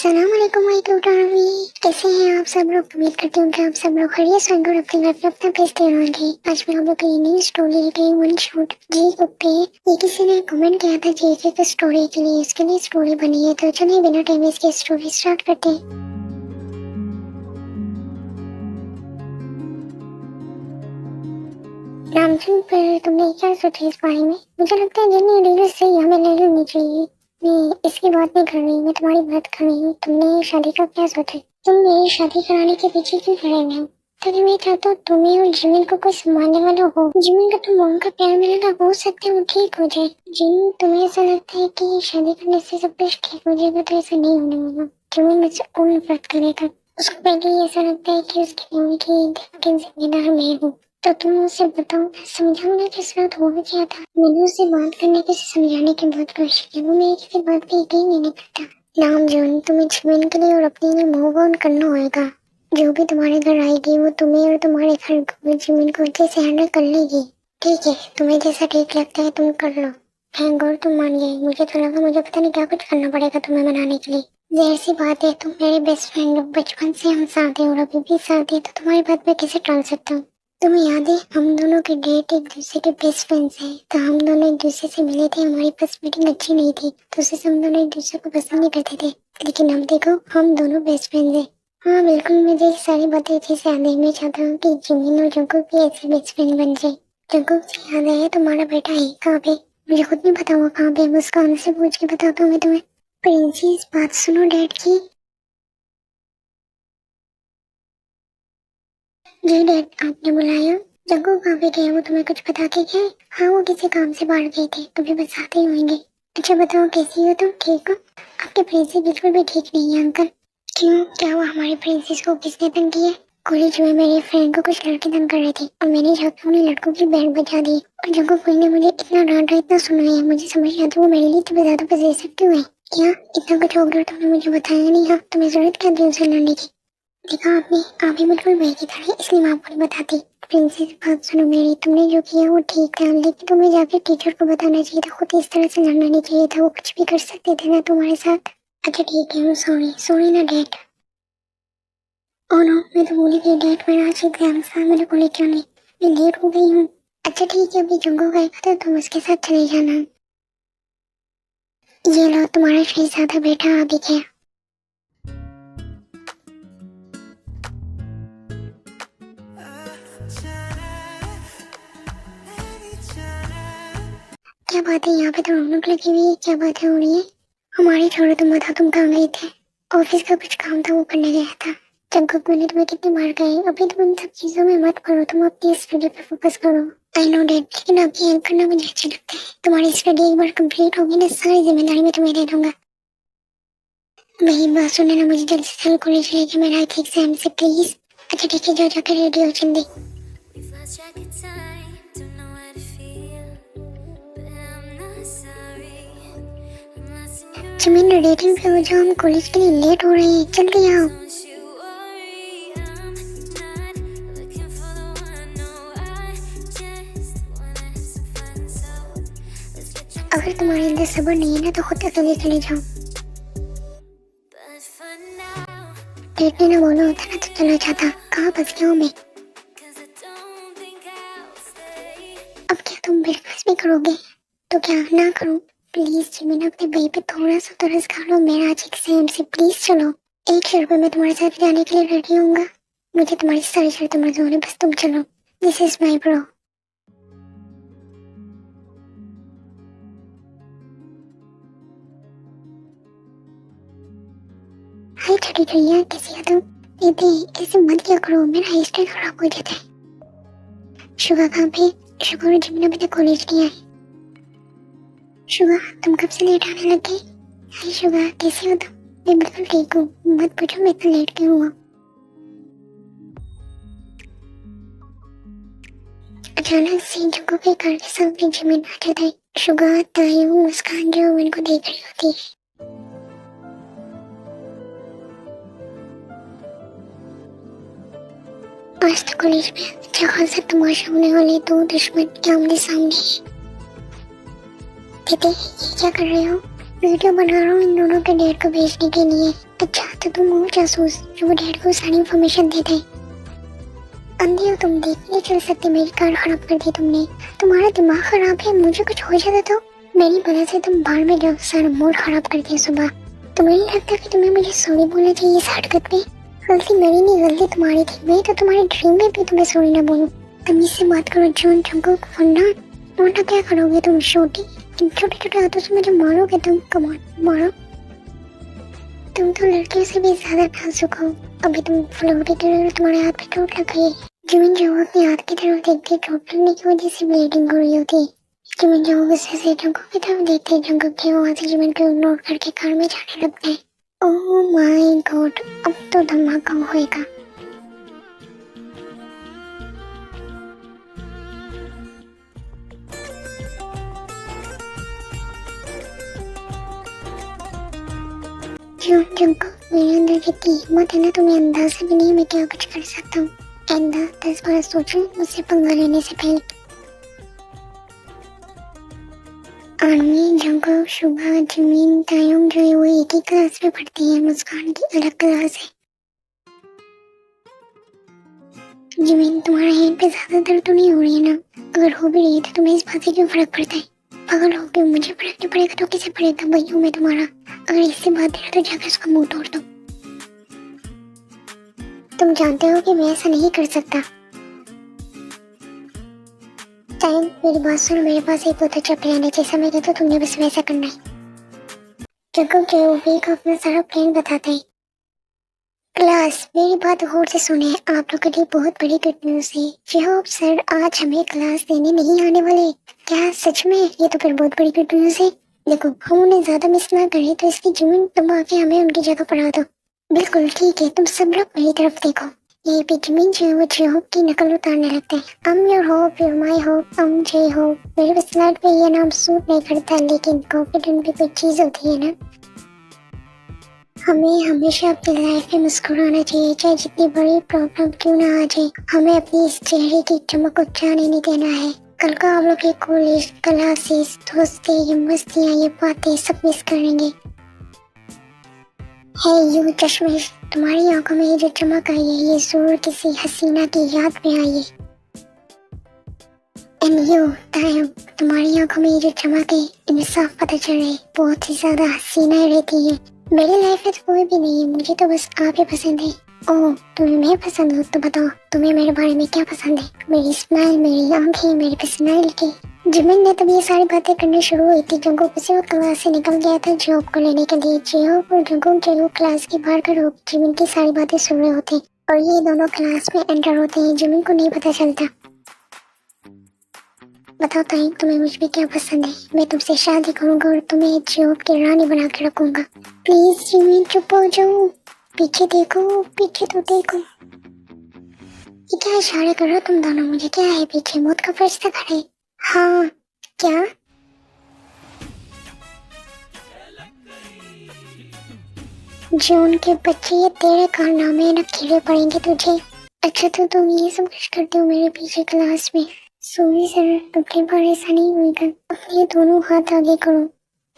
अस्सलाम वालेकुम माय टूटावी। कैसे हैं आप सब लोग? उम्मीद करती हूँ कि आप सब लोग खैरियत से होंगे और अपनी लाइफ में अपना बेस्ट दे होंगे। आज मैं आप लोग की नई स्टोरी लेके आई वन शॉट जी पे। ये किसी ने कमेंट किया था जी के स्टोरी के लिए, इसके लिए स्टोरी बनी है। तो चलिए बिना टाइम वेस्ट के स्टोरी स्टार्ट करते हैं। रामचंद पर तुमने क्या सोचा इस बारे में? मुझे लगता है जितनी रील्स सही हमें ले लेनी चाहिए। मैं इसकी बात नहीं कर रही, मैं तुम्हारी बात कर रही हूँ। तुमने शादी का क्या सोचा? तुम मेरी शादी कराने के पीछे क्यों पड़े हुए हो? तभी मैं चाहता हूँ तुम्हें और जिमिन को कोई संभालने वाला हो। जिमिन को तुम मॉम का प्यार मिलेगा, हो सकता है वो ठीक हो जाए। जिन तुम्हें ऐसा लगता है कि शादी करने से सब कुछ ठीक हो जाएगा, तो ऐसा नहीं होने वाला। जिमिन मुझसे और नफरत करेगा। उसको पहले ही ऐसा लगता है कि उसकी मम्मी की दिल की जिम्मेदार मैं हूँ। तो तुम उसे बताओ, समझाने के साथ हो गया था। मैंने उसे बात करने की, समझाने की बहुत कोशिश की, वो मेरी किसी बात पे यकीन नहीं करता। नाम जोन, तुम्हें जिमिन के लिए और अपने लिए मूव ऑन करना होगा। जो भी तुम्हारे घर आएगी वो तुम्हें और तुम्हारे घर को, जिमिन को अच्छे से हैंडल कर लेगी। ठीक है, तुम्हें जैसा ठीक लगता है तुम कर लो। थैंक गॉड तुम मान गए। मुझे तो लगा मुझे पता नहीं क्या कुछ करना पड़ेगा तुम्हें मनाने के लिए। जाहिर सी बात है, तुम मेरे बेस्ट फ्रेंड हो, बचपन से हम साथ हैं और अभी भी साथ हैं, तो तुम्हारी बात मैं कैसे टाल सकता हूँ? तुम्हें याद है हम दोनों के डेट एक दूसरे के बेस्ट फ्रेंड्स हैं। तो हम दोनों एक दूसरे से मिले थे, हमारी फर्स्ट मीटिंग अच्छी नहीं थी, तो उससे हम दोनों एक दूसरे को पसंद नहीं करते थे। लेकिन अब देखो हम दोनों बेस्ट फ्रेंड्स हैं। हाँ बिल्कुल, मुझे ये सारी बातें अच्छे से याद है। मैं चाहता हूँ कि जिमिन और जंकुक भी ऐसे बेस्ट फ्रेंड बन जाए। जंकुक से याद आया, तुम्हारा बेटा है कहाँ पे? मुझे खुद नहीं पता हुआ कहाँ पे, मुस्कान से पूछ के बताता हूँ मैं तुम्हें। प्रिंसेस बात सुनो डैड की। जी डैड, आपने बुलाया? जग्गू कहाँ पे गए? वो तुम्हें कुछ बता के गए? हाँ वो किसी काम से बाहर गए थे, तुम्हें बताते ही होंगे। अच्छा बताओ कैसी हो तुम, ठीक हो? आपके प्रिंसेस बिल्कुल भी ठीक नहीं है अंकल। क्यों, क्या हुआ? हमारी प्रिंसेस को किसने तंग किया? कॉलेज में मेरे फ्रेंड को कुछ लड़के तंग कर रहे थे और मैंने जाकर उन्हें लड़कों की बैंड बजा दी। और जग्गू कोई ने मुझे इतना डांटा, इतना सुनाया, मुझे समझ नहीं आता वो मेरे लिए इतने ज्यादा पजेसिव क्यों है। क्या इतना कुछ हो गया तुमने मुझे बताया नहीं? हाँ तुम्हें जरूरत क्या थी उसे लड़ने की? देखा आपने, आप भी बिल्कुल भाई की तरह, इसलिए मैं आपको नहीं बताती। प्रिंसेस बात सुनो मेरी, तुमने जो किया वो ठीक था, लेकिन तुम्हें जाके टीचर को बताना चाहिए था। खुद इस तरह से लड़ना नहीं चाहिए था, वो कुछ भी कर सकते थे ना तुम्हारे साथ। अच्छा ठीक है, सॉरी सॉरी ना डैड। ओह नो, मैं तो भूल ही गई डैड, मेरा आज एग्जाम था, मेरे को लेके आने, मैं लेट हो गई हूँ। अच्छा ठीक है, अभी जंगल गएगा तो तुम उसके साथ चले जाना। ये लो तुम्हारा शहजादा बेटा आ भी गया। क्या बात है, यहाँ पे तो रौनक लगी हुई है, क्या बातें हो रही है? हमारी छोड़ो, तुम बताओ तुम कहाँ गई थे? ऑफिस का कुछ काम था वो करने गया था। जंकुक मैंने तुम्हें कितनी बार कही, अभी तुम इन सब चीजों में मत पड़ो, तुम अपनी स्टडी पे फोकस करो। आई नो डैड, लेकिन आपकी हेल्प करना मुझे अच्छा लगता है। तुम्हारी स्टडी एक बार कंप्लीट होगी ना, सारी जिम्मेदारी मैं तुम्हें दे दूंगा। वही बात सुनने ना, मुझे जल्द से जल्द कॉलेज लेके मेरा एक एग्जाम से प्लीज। अच्छा ठीक है, जाकर रेडी हो जल्दी। जिमिन रेटिंग पे हो जाओ, हम कॉलेज के लिए लेट हो रहे हैं, जल्दी आओ। अगर तुम्हारे अंदर सब्र नहीं है ना तो खुद अकेले चले जाओ। डेट ने ना बोला होता ना तो चला जाता, कहाँ फंस गया हूँ मैं। अब क्या तुम ब्रेकफास्ट भी करोगे? तो क्या ना करूँ? प्लीज जिमिन, अपने भाई पे थोड़ा सा तरस खा लो, मेरा आज एग्जाम से प्लीज चलो। एक शर्त पे मैं तुम्हारे साथ जाने के लिए रेडी हूँगा। मुझे तुम्हारी सारी शर्तें मंजूर है, बस तुम चलो। This is my bro. Hi छोटी भैया, कैसी हो तुम? दीदी ऐसे मत क्या करो, मेरा हेयर स्टाइल खराब हो जाता है। शुगा कहाँ पे? शुगा और जिमिन अभी तक कॉलेज नहीं आए। शुगा तुम कब से लेट आने लग गई? हाय शुगा, कैसी हो तुम? मैं बिल्कुल ठीक हूँ, मत पूछो मैं इतना लेट क्यों हुआ। अचानक से जगह के घर के सामने जिमिन आ जाता है। शुगा, तायू, मुस्कान जो इनको देख रही होती है। आज तो कॉलेज में अच्छा खासा तमाशा होने वाले, दो दुश्मन आमने सामने। दीदी ये क्या कर रहे हो? वीडियो बना रहा हूँ इन दोनों के डैड को भेजने के लिए। अच्छा तो तुम हो जासूस जो वो डैड को सारी इन्फॉर्मेशन देते हैं। अंधे हो तुम, देख नहीं चल सकते, मेरी कार खराब कर दी तुमने। तुम्हारा दिमाग खराब है, मुझे कुछ हो जाता तो मेरी वजह से तुम बाहर में जाओ, सारा मूड खराब कर दिया सुबह। तुम्हें नहीं लगता कि तुम्हें मुझे सॉरी बोलना चाहिए इस हरकत पे? गलती मेरी नहीं, गलती तुम्हारी थी। मैं तो तुम्हारे ड्रीम में भी तुम्हें सॉरी ना बोलूं। तमीज से बात करो जॉन जंगकुक, वरना क्या करोगे तुम? छोटे छोटे हाथों से मुझे मारोगे तुम? कम ऑन मारो। तुम तो लड़कियों से भी ज्यादा नाजुक हो। अभी तुम फ्लोर पे गिरे और तुम्हारे हाथ पे चोट लग गई। जिमिन जो अपने हाथ की तरफ देखते चोट लगने की वजह से ब्लीडिंग हो रही होती। जिमिन जो गुस्से से जंगकुक की तरफ देखते जंगकुक के वहां से जिमिन को इग्नोर करके कार में जाने लगते हैं। ओह माय गॉड, अब तो धमाका होएगा। जंगकुक, मेरे अंदर जितनी हिम्मत है ना, तुम्हें अंदाजा भी नहीं मैं क्या कुछ कर सकता हूँ। एंदा 10 बार सोचो मुझसे पंगा लेने से पहले। आर्मी, जंगकुक, शुभा, जिमिन, तायोंग जो है वो एक ही क्लास में पढ़ती है। मुस्कान की अलग क्लास है। जिमिन, तुम्हारे हेड पे ज्यादा दर्द तो नहीं हो रही है ना? अगर हो भी रही है तो तुम्हें इस बात से क्यों फर्क पड़ता है? पागल हो क्यों? मुझे फर्क नहीं पड़ेगा तो किसे पड़ेगा? भाई हूँ मैं तुम्हारा। अगर इससे बात है तो जाकर उसका मुंह तोड़ दो। तुम जानते हो कि मैं ऐसा नहीं कर सकता। टाइम, मेरी बात सुनो, मेरे पास एक बहुत अच्छा प्लान है। जैसा मैं कहता हूँ तुमने बस वैसा करना है। जंगकुक जो है वो वे को अपना सारा प्लान बताता है। क्लास, मेरी बात गौर से सुने, आप लोग के लिए बहुत बड़ी गुड न्यूज है। जी होप सर आज हमें क्लास देने नहीं आने वाले। क्या सच में? ये तो फिर बहुत बड़ी गुड न्यूज है। देखो हम उन्हें ज्यादा मिस ना करें तो इसकी जिमिन तुम आके हमें उनकी जगह पढ़ा दो। बिल्कुल ठीक है, तुम सब लोग मेरी तरफ देखो। ये भी जिमिन जो है वो जे होप की नकल उतारने लगते हैं। I'm your hope, you're my hope, I'm J Hope. मेरे पर्सनैलिटी पे ये नाम सूट नहीं करता, लेकिन कॉन्फिडेंट भी कोई चीज होती है ना। हमें हमेशा अपनी लाइफ में मुस्कुराना चाहिए, चाहे जितनी बड़ी प्रॉब्लम क्यों ना आ जाए। हमें अपनी इस चेहरे की चमक को जाने नहीं देना है। कल को आप लोग के कॉलेज, क्लासेस, दोस्ती, ये मस्तियाँ, ये बातें सब मिस करेंगे। हे यू चश्मिश, तुम्हारी आंखों में ये जो चमक आई है ये जरूर किसी हसीना की याद में आई है। एंड यू तायम, तुम्हारी आंखों में ये जो चमक है इन्हें साफ पता चल रहा है बहुत ही ज्यादा हसीना रहती है। मेरी लाइफ में तो कोई भी नहीं है, मुझे तो बस आप ही पसंद है। ओह तुम्हें मैं पसंद हूँ? तो बताओ तुम्हें मेरे बारे में क्या पसंद है? मेरी स्माइल, मेरी आंखें, मेरी पर्सनैलिटी। जिमिन ने तब ये सारी बातें करनी शुरू हुई थी। जंगकुक उसी वक्त क्लास से निकल गया था जॉब को लेने के लिए। जेहोप और जंगकुक जो क्लास के बाहर खड़े होकर जिमिन की सारी बातें सुन रहे होते और ये दोनों क्लास में एंटर होते हैं। जिमिन को नहीं पता चलता। बताओ ताई, तुम्हें मुझ में क्या पसंद है? मैं तुमसे शादी करूंगा और तुम्हें जेहोप की रानी बना के रखूंगा। प्लीज जिमिन चुप हो जाओ। पीछे देखो, पीछे तो देखो। ये क्या इशारे कर रहे हो तुम दोनों? मुझे क्या है पीछे? मौत का फरिश्ता खड़े। हाँ क्या? जून के बच्चे, ये तेरे कारनामे न खीरे पड़ेंगे तुझे। अच्छा तो तुम ये सब कुछ करते हो मेरे पीछे क्लास में? सॉरी सर, अपनी बार ऐसा नहीं होगा। अपने दोनों हाथ आगे करो।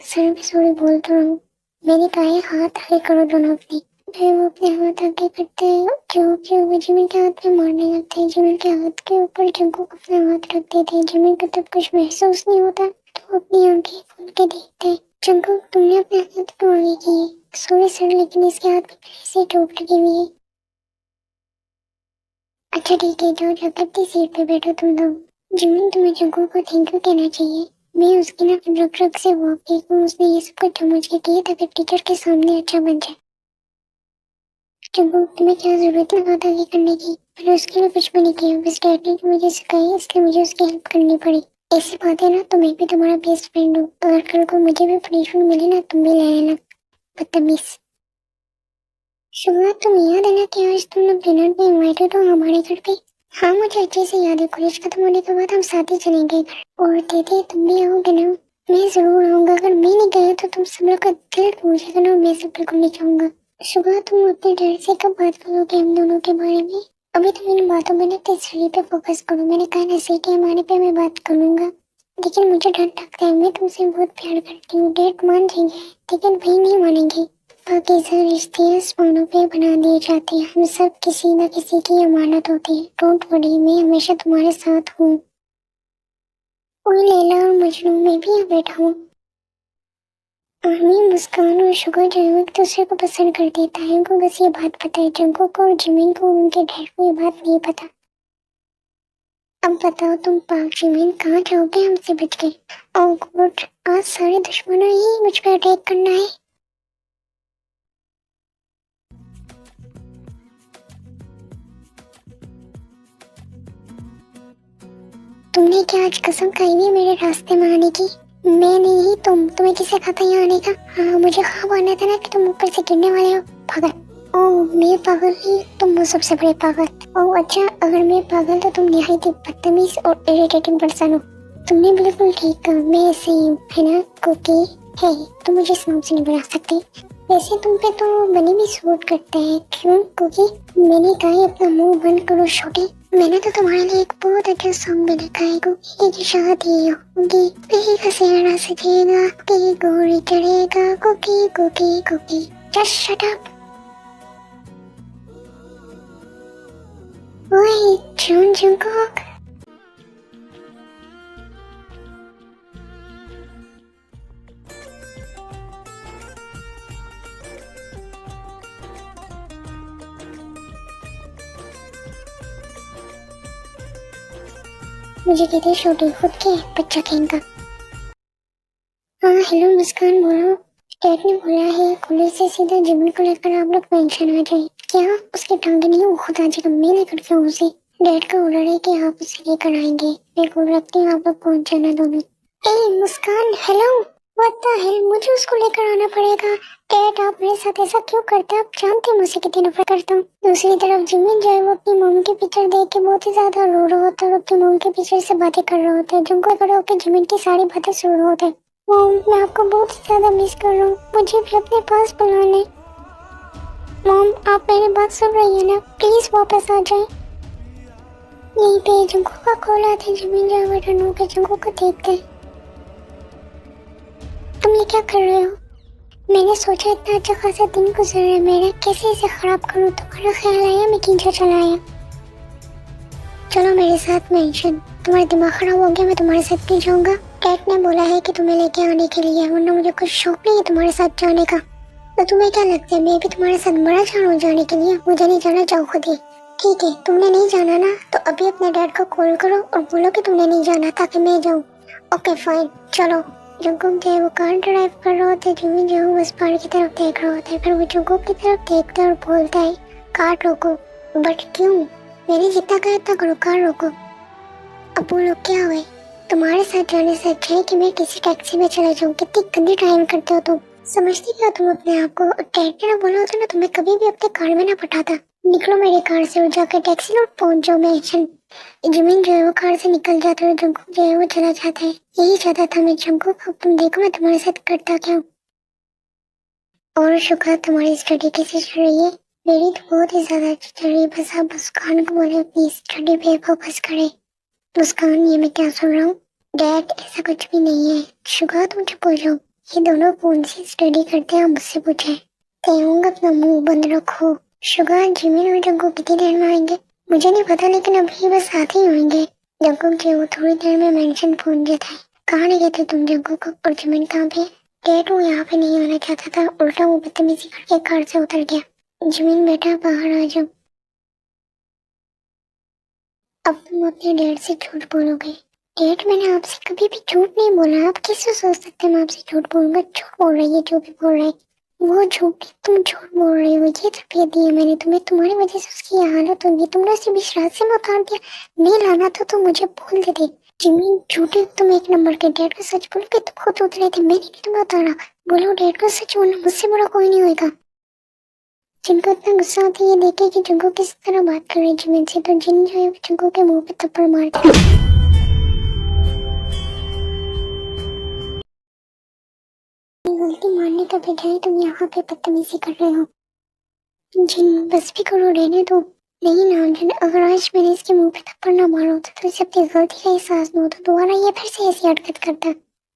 सर मैं सॉरी बोलता हूँ। मैंने कहा है हाथ आगे करो दोनों अपने। फिर वो अपने हाथ आगे करते हैं जो जिमिन के हाथ में मारने लगते हैं। जिमिन के हाथ के ऊपर जंगकुक अपना हाथ रख देते हैं। जिमिन को तब कुछ महसूस नहीं होता तो अपनी आंखें खोल के देखते हैं। जंगकुक तुमने अपने हाथ क्यों आगे किए? सॉरी सर, लेकिन इसके हाथ में पहले से चोट लगी हुई है। अच्छा ठीक है, जाओ जाकर अपनी सीट पे बैठो तुम लोग। जिमिन तुम्हें जंगकुक को थैंक यू कहना चाहिए। मैं उसकी ना रग रग से वाकिफ हूँ। उसने ये सब कुछ समझ के किया ताकि टीचर के सामने अच्छा बन जाए। जंगकुक तुम्हें क्या जरूरत है हाथ आगे करने की? मैंने उसके लिए कुछ भी नहीं किया, बस डैड ने मुझे सिखाई इसलिए मुझे उसकी हेल्प करनी पड़ी। ऐसी बात है ना तो मैं भी तुम्हारा बेस्ट फ्रेंड हूँ। अगर कल को मुझे भी पनिशमेंट मिले ना तुम भी ले लेना। बदतमीज। शुरुआत तुम याद है ना कि आज तुम लोग डिनर पे इनवाइटेड हो हमारे घर पे? हाँ मुझे अच्छे से याद है। कॉलेज खत्म होने के बाद हम साथ ही चलेंगे घर। और दीदी तुम भी आओगे ना? मैं जरूर आऊंगा। अगर मैं नहीं गया तो तुम सब लोग का दिल टूटेगा ना। मैं सब बिल्कुल नहीं चाहूंगा। सुबह तुम अपने डैड से कब बात करोगे हम दोनों के बारे में? अभी तुम इन बातों में ना स्टडी पे फोकस करो। मैंने कहा ना सीटी हमारे पे मैं बात करूंगा। लेकिन मुझे डर लगता है, मैं तुमसे बहुत प्यार करती हूँ। डैड मान जाएंगे लेकिन भाई नहीं मानेंगे। बाकी सब रिश्ते आसमानों पे बना दिए जाते हैं, हम सब किसी न किसी की अमानत होते हैं। डोंट वरी, मैं हमेशा तुम्हारे साथ हूँ। और लैला और मजनू में भी यहाँ बैठा हूँ। आर्मी, मुस्कान और शुगर जो है एक दूसरे को पसंद कर देता है। उनको बस ये बात पता है, जंगों को और जिमिन को और उनके डैड को ये बात नहीं पता। अब बताओ तुम पाक जिमिन कहाँ जाओगे हमसे बच के? ओह गॉड, आज सारे दुश्मनों ही मुझ पर अटैक करना है। तुमने क्या आज कसम खाई हुई है मेरे रास्ते में आने की? मैं नहीं, तुम्हें किसे कहा था यहाँ आने का? हाँ, मुझे ख्वाब आना था ना कि तुम ऊपर से गिरने वाले हो। पागल। ओह, मैं पागल नहीं, तुम वो सबसे बड़े पागल। ओह अच्छा, अगर मैं पागल तो तुम निहायत बदतमीज और इरिटेटिंग पर्सन हो। तुमने बिल्कुल ठीक कहा, मैं ऐसे ही हूँ, है ना कुकी? है, तुम मुझे इस नाम से नहीं बुला सकती। वैसे तुम पे तो बनी भी सूट करता है। क्यों कुकी? मैंने कहा है अपना मुंह बंद करो छोटी। मैंने तो तुम्हारे लिए एक बहुत अच्छा सॉन्ग भी लिखा है। कुकी की शादी होगी, कहीं का सेहरा सजेगा, कहीं गोरी चढ़ेगा, Kookie Kookie Kookie. Just shut up. ओए जून जंगकोक। मुझे कहते छोटे खुद के बच्चा कहेंगा। हाँ हेलो मुस्कान, बोलो। डैड ने बोला है कॉलेज से सीधा जिमिन को लेकर आप लोग मेंशन आ जाए। क्या? उसकी टांगे नहीं, वो खुद आ जाएगा, मैं लेकर के आऊँ उसे। डैड का ऑर्डर है कि आप उसे लेकर आएंगे। मैं कॉल रखती हूँ, आप लोग पहुँच जाना दोनों। ए मुस्कान, हेलो। व्हाट द हेल, मुझे उसको लेकर आना पड़ेगा। डैड आप मेरे साथ ऐसा क्यों करते हैं? आप जानते हैं मुझसे कितनी नफरत करता हूँ। दूसरी तरफ जिमिन जो है वो अपनी मॉम के पिक्चर देख के बहुत ही ज्यादा रो रहा होता है और अपनी मॉम के पीछे से बातें कर रहा होता है। जिनको खड़े होकर जिमिन की सारी बातें सुन रहा होता है। मॉम, मैं आपको बहुत ज्यादा मिस कर रहा हूँ, मुझे भी अपने पास बुला लें। मॉम, आप मेरी बात सुन रही है ना? प्लीज वापस आ जाए। यहीं पे जंगू का कॉल आता है। जिमिन जो है रन होकर जंगू को देखते हैं। तुम ये क्या कर रहे हो? मैंने सोचा इतना अच्छा खासा दिन गुजर रहा है मेरा, कैसे इसे खराब करूँ? तुम्हारा ख्याल आया मैं खींचा चलाया। चलो मेरे साथ मेंशन। तुम्हारा दिमाग खराब हो गया, मैं तुम्हारे साथ नहीं जाऊंगा। डैड ने बोला है कि तुम्हें लेके आने के लिए, वरना मुझे कुछ शौक नहीं है तुम्हारे साथ जाने का। तो तुम्हें क्या लगता है मैं भी तुम्हारे साथ मरा जाऊँ जाने के लिए? मुझे नहीं जाना, जाओ खुद ही। ठीक है, तुमने नहीं जाना ना, तो अभी अपने डैड को कॉल करो और बोलो कि तुमने नहीं जाना ताकि मैं जाऊँ। ओके फाइन, चलो। जंगकुक जो है वो कार ड्राइव कर रहा होता है, जिमिन जो है बस पहाड़ की तरफ देख रहा होता है। फिर वो जंगकुक की तरफ देखता है और बोलता है कार रोको। बट क्यों? मैंने जितना कहा इतना करो, कार रोको। अब बोलो क्या हुए? तुम्हारे साथ जाने से अच्छा है कि मैं किसी टैक्सी में चला जाऊँ। कितनी गंदी ड्राइविंग करते हो तुम, समझती क्या तुम अपने आप को? डैड ने बोला होता ना तुम्हें कभी भी अपने कार में ना पटाता। निकलो मेरी कार से और जाकर टैक्सी में पहुंच जाओ। मैं जिमिन जो है वो कार से निकल जाता है और जंगकुक जो है वो चला जाता है। यही चाहता था मैं जंगकुक, अब तुम देखो मैं तुम्हारे साथ करता क्या हूँ। और शुक्र, तुम्हारी स्टडी कैसी चल रही है? मेरी तो बहुत ही ज्यादा अच्छी चल रही है। बस आप मुस्कान को बोले अपनी स्टडी पे फोकस करे। मुस्कान, ये मैं क्या सुन रहा हूँ? डैड ऐसा कुछ भी नहीं है। शुक्र तुम चुप हो जाओ, ये दोनों फोन से स्टडी करते हैं, मुझसे पूछे। कहूँगा अपना मुंह बंद रखो। शुक्र, जिमिन और जंगकुक कितनी देर में आएंगे? मुझे नहीं पता, लेकिन अभी बस साथ ही होंगे। जंगकुक जो वो थोड़ी देर में मेंशन पहुंच जाता है। कहाँ गए थे तुम जंगकुक, और जिमिन कहाँ पे? डैड वो यहाँ पे नहीं आना चाहता था, उल्टा वो बदतमीजी करके कार से उतर गया। जिमिन बेटा बाहर आ जाओ। अब तुम अपने डैड से झूठ बोलोगे? डैड मैंने आपसे कभी भी झूठ नहीं बोला, आप कैसे सोच सकते हैं मैं आपसे झूठ बोलूंगा? झूठ बोल रही है जो भी बोल रहा है वो झूठ, तुम झूठ बोल रही हो। ये तरबियत दी है मैंने तुम्हें, तुम्हारी वजह से उसकी ये हालत होगी। तुमने उसे बीच रास्ते में उतार दिया। नहीं लाना था तो मुझे बोल देते। जिमी झूठे तुम एक नंबर के। डैड को सच बोलो कि तुम खुद उतरे थे, मैंने नहीं तुम्हें उतारा। बोलो डैड को सच बोलना, मुझसे बुरा कोई नहीं होगा। जिनको इतना गुस्सा आता है ये देखे कि जिनको किस तरह बात कर रही है जिमिन से, तो जिन जो है जिनको के मुंह पे थप्पड़ मारते हैं। गलती मारने का बजाय तुम यहाँ पे बदतमीजी कर रहे हो। जिन बस भी करो, रहने दो। नहीं नामजन, अगर आज मैंने इसके मुंह पे थप्पड़ ना मारा होता तो इसे अपनी गलती का एहसास न होता, दोबारा ये फिर से ऐसी हरकत करता।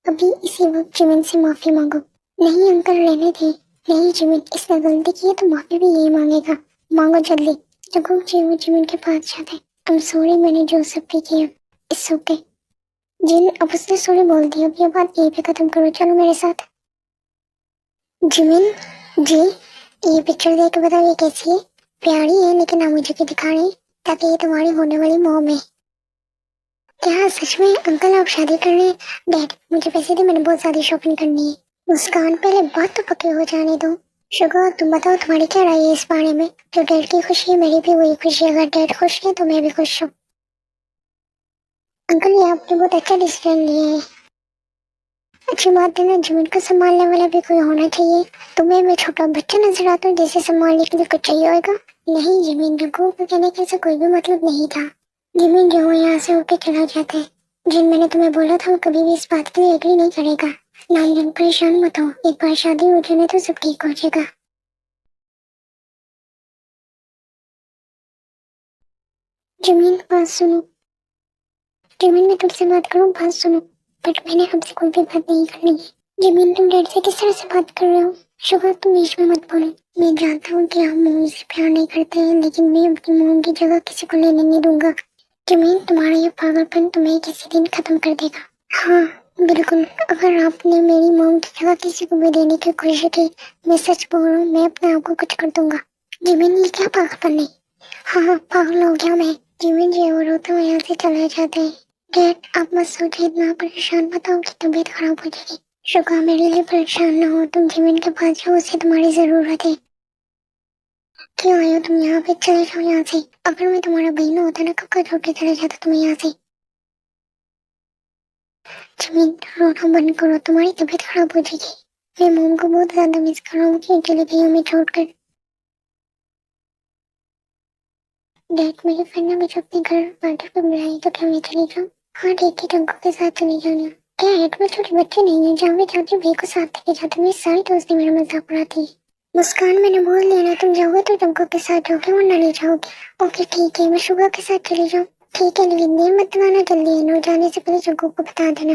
अभी इसी वक्त जिमिन से माफी मांगो। नहीं अंकल, रहने दे। नहीं जिमिन, इसने गलती की है तो माफी भी यही मांगेगा। मांगो जल्दी। जंगकुक जिमिन के पास जाते हैं। आई एम सॉरी, मैंने जो सब भी किया। It's okay. जिन, अब उसने सॉरी बोल दिया, अब ये बात यहीं पे खत्म करो, चलो मेरे साथ। जिमिन जी, ये पिक्चर देख के बताओ ये कैसी है। प्यारी है लेकिन आप मुझे क्यों दिखा रहे हैं, ताकि ये तुम्हारी होने वाली मॉम है। क्या सच में अंकल आप शादी कर रहे हैं? डैड मुझे पैसे दे, मैंने बहुत सारी शॉपिंग करनी है। मुस्कान, पहले बात तो पक्की हो जाने दो। शुगर, तुम बताओ तुम्हारी क्या राय है इस बारे में। जो डैड की खुशी है मेरी भी वही खुशी है, अगर डैड खुश है तो मैं भी खुश हूँ। अंकल ये आपने बहुत अच्छा डिसीजन लिया है। अच्छी बात है ना, जिमिन को संभालने वाला भी कोई होना चाहिए। तुम्हें मैं छोटा बच्चा नजर आता हूँ जिसे संभालने के लिए कुछ चाहिए होगा। नहीं जिमिन, जंगकुक को कहने का ऐसा कोई भी मतलब नहीं था। जिमिन जो यहाँ से होके चला जाता है। जिन, मैंने तुम्हें बोला था वो कभी भी इस बात के लिए एग्री नहीं करेगा। नामजन परेशान मत हो, एक बार शादी हो जाने तो सब ठीक हो जाएगा। जिमिन बात सुनो। जिमिन मैं तुमसे बात करूँ, बात सुनो। बट मैंने हमसे कोई भी बात नहीं करनी है। जिमिन तुम डैड से किस तरह से बात कर रहे हो? शुगर तुम बीच में मत बोलो। मैं जानता हूँ कि हम मोम से प्यार नहीं करते हैं, लेकिन मैं अपनी मोम की जगह किसी को लेने नहीं दूंगा। जिमिन तुम्हारा ये पागलपन तुम्हें किसी दिन खत्म कर देगा। हाँ बिल्कुल, अगर आपने मेरी मोम की जगह किसी को भी देने की कोशिश की, मैं सच बोल रहा हूँ, मैं अपने आप को कुछ कर दूंगा। जिमिन ये क्या पागलपन है? हाँ हाँ पागल हो गया मैं। जिमिन जी और होता हुआ यहाँ से चले जाते हैं। डैड आप मत सोचिए, इतना परेशान मत हो कि तबीयत खराब हो जाएगी। शुक्र, मेरे लिए परेशान न हो, तुम जिमिन के पास जाओ, उसे तुम्हारी जरूरत है। क्यों आए हो तुम यहाँ पे? चले जाओ यहाँ से। अगर मैं तुम्हारा बहन होता ना, कब का छोटे चले जाता तुम्हें यहाँ से। जिमिन रोना बंद करो, तुम्हारी तबीयत खराब हो जाएगी। मैं मोम को बहुत ज्यादा मिस कर रहा हूँ कि अकेले गई हमें छोड़कर। डैड मेरे फ्रेंड ने मुझे अपने घर पार्टी पे बुलाई, तो क्या मैं चली जाऊँ? हाँ ठीक है, टंको के साथ चली जाना। क्या हेड में छोटे बच्चे नहीं है, जहाँ भी जाती भाई को साथ लेके जाती। मेरी सारी दोस्तें मेरा मजाक उड़ाती है। मुस्कान मैंने बोल दिया ना, तुम जाओगे तो टंको के साथ जाओगे वरना नहीं जाओगे। ओके ठीक है, मैं शुगर के साथ चली जाऊँ। ठीक है लेकिन देर मत लगाना, जल्दी आना, जाने से पहले टंको को बता देना।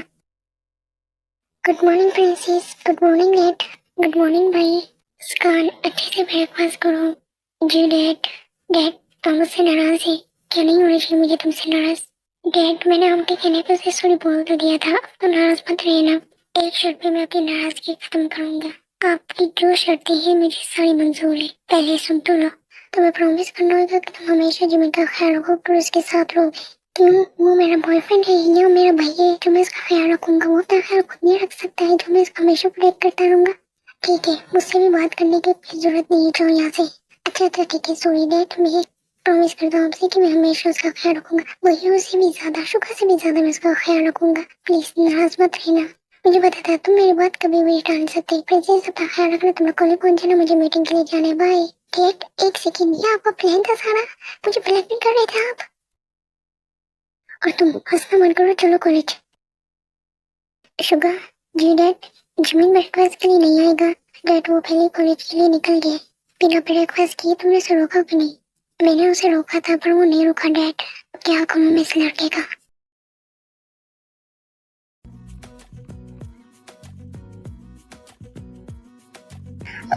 Good morning princess. Good morning dad. Good morning भाई। मुस्कान अच्छे से ब्रेकफास्ट करो। जी डैड। डैड तुम मुझसे नाराज है? क्या नहीं होना चाहिए मुझे तुमसे नाराज? डैड मैंने आंटी कहने पे उसे सॉरी बोल तो दिया था, अब तो नाराज मत रहना। एक शर्त पे मैं अपनी नाराजगी खत्म करूंगा। आपकी जो शर्तें हैं मुझे सारी मंजूर है। पहले सुन तो लो। तुम्हें प्रॉमिस करना होगा कि तुम हमेशा जिमिन का ख्याल रखोगे और उसके साथ रहोगे। क्यों? वो मेरा बॉयफ्रेंड है या मेरा भाई है जो मैं इसका ख्याल रखूंगा? वो अपना ख्याल खुद नहीं रख सकता है जो मैं इसका हमेशा प्रोटेक्ट करता रहूंगा? ठीक है, मुझसे भी बात करने की कोई जरूरत नहीं है, जाओ यहाँ से। अच्छा ठीक है, सॉरी डैड, मैं प्रॉमिस करता हूँ आपसे कि मैं हमेशा उसका ख्याल रखूंगा। वही उससे भी ज्यादा, शुक्र से भी ज्यादा मैं उसका ख्याल रखूंगा। प्लीज नाराज मत रहना। मुझे पता था तुम मेरी बात कभी भी नहीं टाल सकते। प्लीज अपना ख्याल रखना, तुम लोग कॉलेज पहुंच जाना, मुझे मीटिंग के लिए जाना है। बाय। डैड एक सेकेंड, ये आपका प्लान था सारा? मुझे ब्लैकमेल कर रहे थे आप? और तुम हंसना मत करो, चलो कॉलेज। शुगर जी डैड, जिमिन ब्रेकफास्ट के लिए नहीं आएगा। डैड वो पहले कॉलेज के लिए निकल गया। बिना ब्रेकफास्ट किए तुमने उसे रोका भी नहीं? मैंने उसे रोका था पर वो नहीं रुका डैड। क्या कहूँ मैं इस लड़के का।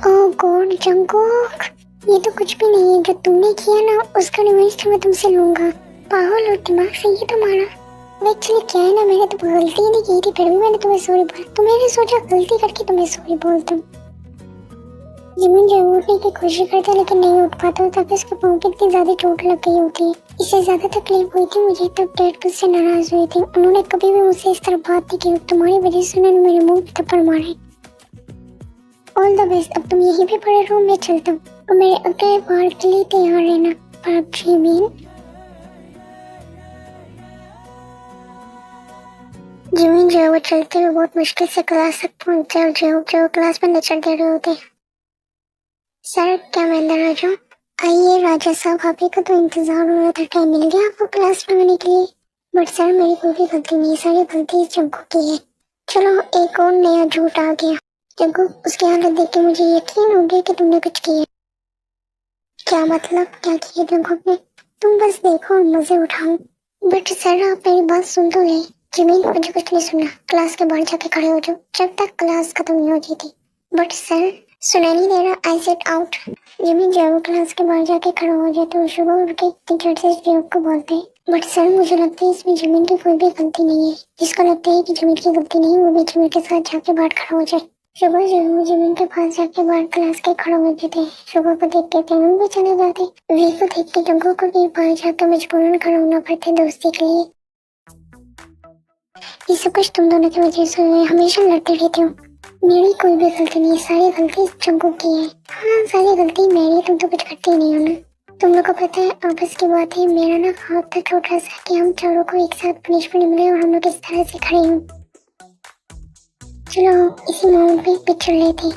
ओह गॉड जंगकुक, ये तो कुछ भी नहीं है। जो तुमने किया ना उसका रिवेंज तो मैं तुमसे लूंगा। पागल हो दिमाग से ये तुम्हारा। एक्चुअली क्या है ना, मैंने तो गलती नहीं की थी, फिर भी मैंने तुम्हें सॉरी बोला, तो मैंने सोचा गलती करके तुम्हें सॉरी बोल दूं। जिमिन जब उठने की कोशिश करता लेकिन नहीं उठ पाता, तब उसके पाँव पे इतनी ज्यादा चोट लग गई होती है। इससे ज्यादा तकलीफ हुई थी मुझे, तब डैड मुझसे नाराज हुए थे। उन्होंने कभी भी मुझसे इस तरह बात नहीं की, तुम्हारी वजह से उन्होंने मेरे मुंह पे थप्पड़ मारे। ऑल द बेस्ट, अब तुम यहीं पे पड़े रहो, मैं चलता हूँ। और मेरे अगले बार के लिए तैयार रहना। पर जिमिन, जिमिन जो है वो चलते हुए बहुत मुश्किल से क्लास तक पहुंचे और जो क्लास में लेक्चर दे रहे होते। सर क्या मैं अंदर आ जाऊँ? आइए राजा साहब, अभी का तो इंतजार हो रहा था, टाइम मिल गया आपको क्लास लगाने के लिए। बट सर मेरी कोई भी गलती नहीं, सारी गलती इस जंगू की है। चलो एक और नया झूठ आ गया। जंगू, उसकी हालत देख के मुझे यकीन हो गया कि तुमने कुछ किया। क्या मतलब? क्या किया जंगू ने? तुम बस देखो और मजे उठाओ। बट सर आप मेरी बात सुन तो ले। जिमिन मुझे कुछ नहीं सुनना, क्लास के बाहर जाके खड़े हो जाओ जब तक क्लास खत्म नहीं होती थी। बट सर सुनाई नहीं दे रहा, आई सेड आउट। जिमिन जब क्लास के बाहर जाके खड़ा हो जाए तो सुबह उठ के टीचर से इस जवाब को बोलते हैं। बट सर मुझे लगता है इसमें जिमिन की कोई भी गलती नहीं है। जिसको लगता है कि जिमिन की गलती नहीं वो भी जिमिन के साथ जाके बाहर खड़ा हो जाए। सुबह जब जिमिन के पास जाके बाहर क्लास के खड़ा होते थे, सुबह को देख के तैमूर भी चले जाते। वी को देख के जंगों को भी बाहर जाकर मजबूरन खड़ा होना पड़ता दोस्ती के लिए। ये सब कुछ तुम दोनों की वजह से हुए, हमेशा लड़ते रहते हो। मेरी कोई भी गलती नहीं है, सारी गलती जंगों की है। हाँ सारी गलती मेरी, तुम तो कुछ करती ही नहीं हो ना। तुम लोग को पता है आपस की बात है, मेरा ना ख्वाब था छोटा सा कि हम चारों को एक साथ पनिशमेंट मिले और हम लोग इस तरह से खड़े हों। चलो इसी मोमेंट पे पिक्चर लेते।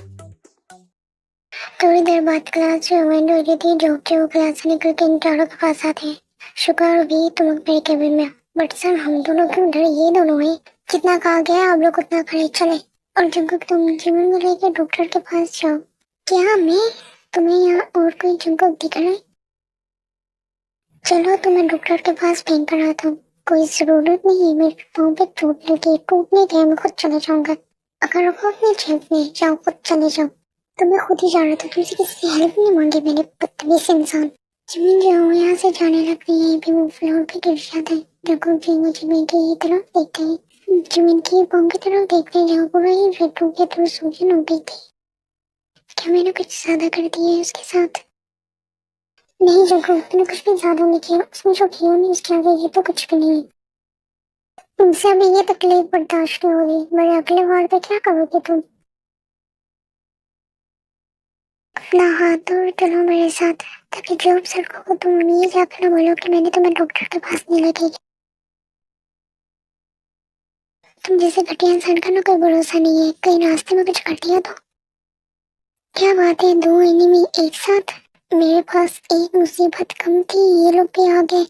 थोड़ी देर बाद क्लास जो एंड हो रही थी, जो क्लास से निकल के इन चारों के पास आते हैं। शुक्र भी तुम लोग मेरे केबिन में। बट सर हम दोनों क्यों डरे, ये दोनों हैं। जितना कहा गया आप लोग उतना खड़े चले। और जंगल तुम जिमिन को लेके डॉक्टर के पास जाओ। क्या मैं तुम्हें यहाँ और कोई जंगल दिख रहा है? चलो तो मैं डॉक्टर के पास फेंक कर आता हूँ। कोई जरूरत नहीं है, मेरे पाँव पे चोट लगी, टूटने के मैं खुद चले जाऊंगा। अगर वो अपनी जेब में जाओ, खुद चले जाओ। तो मैं खुद ही जा रहा था, तुमसे किसी से हेल्प नहीं मांगी मैंने, बदतमीज इंसान। जिमिन जो यहाँ से जाने लगती है भी वो फ्लोर पे गिर जाता है। देखो जी वो जिमिन की तरफ देखते हैं। जिमिन की पाँव की तरफ देखते हैं, पूरा ही रेड हो गया, तो सूजन हो गई थी। क्या मैंने कुछ ज्यादा कर दिया है उसके साथ? नहीं जगह तूने कुछ भी ज्यादा नहीं किया, उसने जो किया नहीं उसके आगे ये तो कुछ भी नहीं है। तुमसे अभी ये तकलीफ बर्दाश्त नहीं होगी, मेरे अगले बार पे क्या करोगे तुम? अपना हाथ और चलो मेरे साथ, ताकि जो सड़कों को तुम ये जाकर ना बोलो कि मैंने तुम्हें डॉक्टर के पास नहीं लेके गई। तुम जैसे घटिया इंसान का ना कोई भरोसा नहीं है, कहीं रास्ते में कुछ घटिया तो। क्या बात है, दो एनिमी एक साथ। मेरे पास एक मुसीबत कम थी, ये लोग भी आ गए।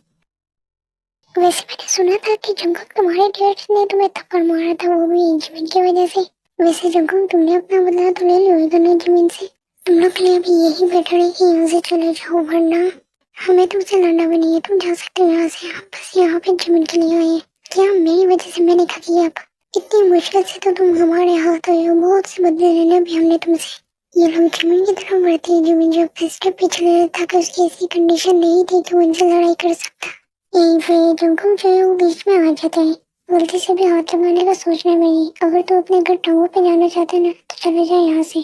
वैसे मैंने सुना था कि जंगल तुम्हारे डैड ने तुम्हें थप्पड़ मारा था, वो भी जमीन की वजह से। वैसे जंगल तुमने अपना बदला तो ले लो इधर जमीन से। तुम लोग के लिए अभी यही बेटर है कि यहाँ से चले जाओ, वरना हमें तुमसे लड़ना भी नहीं है। तुम जा सकते हो यहाँ से, हम बस यहाँ पे जमीन के लिए आए हैं। क्या मेरी वजह से मैंने खा किया? अब इतनी मुश्किल से तो तुम हमारे हाथ आए हो, बहुत से बदले लेने भी हमने तुमसे। ये लोग जमीन की तरफ बढ़ती है। जमीन जो फैसले पिछले था कि उसकी ऐसी कंडीशन नहीं थी कि वो इनसे लड़ाई कर सकता। यहीं पे जंगल जो है वो बीच में आ जाते हैं। गलती से भी हाथ लगाने का सोचना भी नहीं। अगर तो अपने घर टांगों पे जाना चाहते हैं ना तो चले जाए यहाँ से।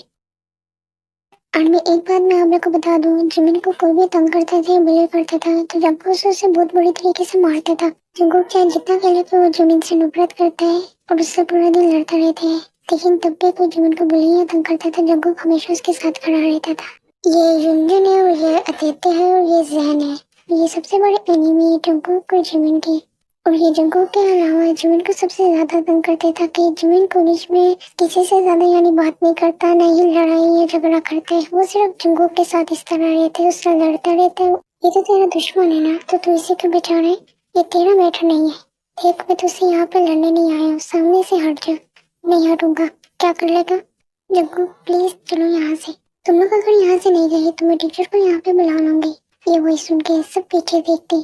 और मैं एक बात मैं आप लोग को बता दूं, जिमिन को कोई भी तंग करता था, बुली करता था तो जंगल उसे बहुत बुरी तरीके से मारता था। जंगल चाहे जितना कह ले तो वो जिमिन से नफरत करता है और उससे पूरा दिन लड़ता रहता है। लेकिन तब भी कोई जिमिन को बुली या तंग करता था, जंगल हमेशा उसके साथ खड़ा रहता था। ये युनजुन है और ये आदित्य है और ये जहन है। ये सबसे बड़े एनिमी है जंगल और जिमिन के। और ये जंगल के अलावा जिमिन को सबसे ज्यादा तंग करते था कि जिमिन कॉलेज में किसी से ज्यादा यानी बात नहीं करता, न ही लड़ाई या झगड़ा करता है। वो सिर्फ जंगल के साथ इस तरह रहते है, उससे लड़ता रहता है। ये तो तेरा दुश्मन है ना, तो तू इसी को बचा रहे। ये तेरा मैटर नहीं है। देख मैं तुझसे यहाँ पे लड़ने नहीं आया हूँ, सामने से हट जा। नहीं हटूंगा। क्या कर लेगा? जंगल प्लीज चलो यहाँ से। तुम लोग अगर यहाँ से नहीं गए तो मैं टीचर को यहाँ पे बुला लूंगी। ये वही सुन के सब पीछे देखते।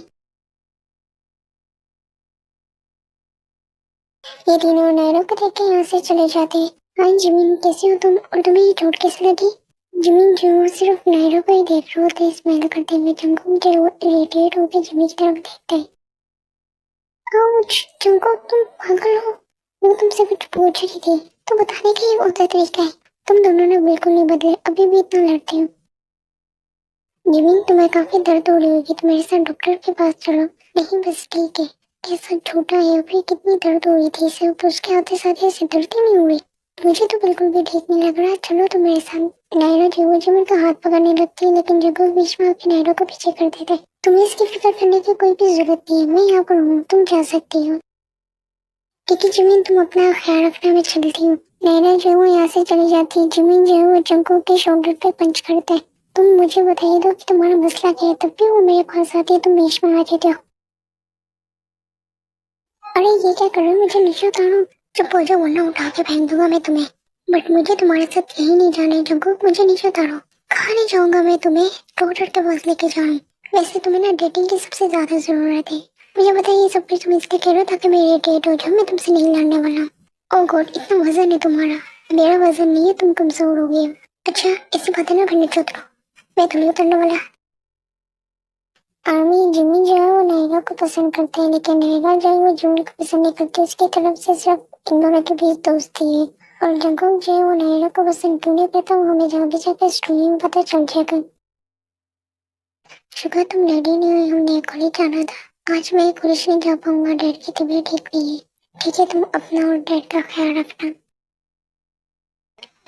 ये तीनों नैरो को देख के यहाँ से चले जाते हैं। हाँ जिमिन कैसे हो तुम, और तुम्हें ये चोट कैसे लगी? जिमिन जो सिर्फ नैरो को ही देख रहे होते स्मेल करते हुए। जंगल जो इरिटेट होकर जिमिन की तरफ देखता है। आउच, जंगल तुम पागल हो। वो तुमसे कुछ पूछ रही थी तो बताने का ये होता तरीका है। तुम दोनों ने बिल्कुल नहीं बदले, अभी भी इतना लड़ते हो। जिमिन तुम्हें काफी दर्द हो रही होगी, तो मेरे साथ डॉक्टर के पास चलो। नहीं बस ठीक है। कैसा छोटा है, अभी कितनी दर्द हो रही थी इसे, तो उसके आते साथ ऐसे दर्द ही नहीं हुई। मुझे तो बिल्कुल भी ठीक नहीं लग रहा। चलो तो मेरे साथ। नायरा जो जिमिन का हाथ पकड़ने लगती है, लेकिन जगह बीच में आके नायरा को पीछे कर देते। तुम्हें इसकी फिक्र करने की कोई भी जरूरत नहीं है, मैं यहाँ पर हूँ, तुम जा सकती हो। क्योंकि जिमिन तुम अपना ख्याल रखना, मैं चलती हूँ। नायरा जो है वो यहाँ से चली जाती है। जिमिन जो है वो जंगल के शोल्डर पे पंच करता है। तुम मुझे बताइए दो कि तुम्हारा मसला क्या है, तब भी वो मेरे पास आती है, तुम बीच में आ जाते हो। अरे ये क्या कर रहे हो, मुझे नीचे उतारो। चुप हो जाओ वरना उठा के फेंक दूंगा मैं तुम्हें। बट मुझे तुम्हारे साथ यही नहीं जाना है जंगल, मुझे नीचे उतारो। कहाँ नहीं जाऊंगा मैं तुम्हें, डॉक्टर के पास लेके जाऊँ। वैसे तुम्हें ना डेटिंग की सबसे ज्यादा जरूरत है। मुझे बताइए सब कुछ तुम इसलिए कह रहे हो ताकि मेरी डेट हो जाए, मैं तुमसे नहीं लड़ने वाला। ओह गॉड, इतना वजन है तुम्हारा। मेरा वजन नहीं है, तुम कमजोर हो गए हो। अच्छा ऐसी बातें ना करने चो, मैं थोड़ी उतरने वाला। आर्मी जिमी जो है वो नायरा को पसंद करते हैं, लेकिन नायरा जो है वो जिमी को पसंद नहीं करती। उसकी तरफ से सिर्फ इन दोनों के बीच दोस्ती है। और जंगकुक जो है वो नायरा को पसंद क्यों नहीं करता, वो हमें जाके जाके स्टोरी में पता चल जाएगा। शुक्र तुम रेडी नहीं हुई, हमने कॉलेज जाना था। आज मैं कॉलेज नहीं जा पाऊंगा, डैड की तबीयत ठीक नहीं है। ठीक है, तुम अपना और डैड का ख्याल रखना।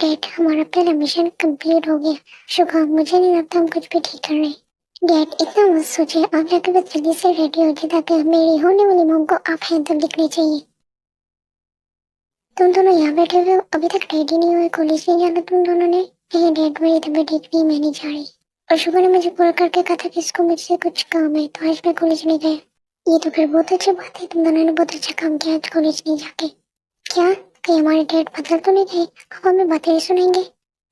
डैड हमारा पहला मिशन कंप्लीट हो गया। शुक्र मुझे नहीं लगता हम कुछ भी ठीक कर रहे हैं। डैड इतना मत सोचिए, आप जाके बस जल्दी से रेडी हो जाए ताकि मेरी होने वाली मॉम को आप हैंडसम दिखने चाहिए। तुम दोनों यहाँ बैठे हुए हो, अभी तक रेडी नहीं हुए, कॉलेज नहीं जाना तुम दोनों ने। नहीं डैड मेरी तबीयत ठीक नहीं, मैं नहीं जा रही। और शुक्र ने मुझे कॉल करके कहा था कि इसको मुझसे कुछ काम है, तो आज मैं कॉलेज नहीं गया। ये तो फिर बहुत अच्छी बात है, तुम दोनों ने बहुत अच्छा काम किया आज कॉलेज नहीं जाके। क्या कहीं हमारे डैड बदल तो नहीं गए, अब हमें बातें नहीं सुनेंगे।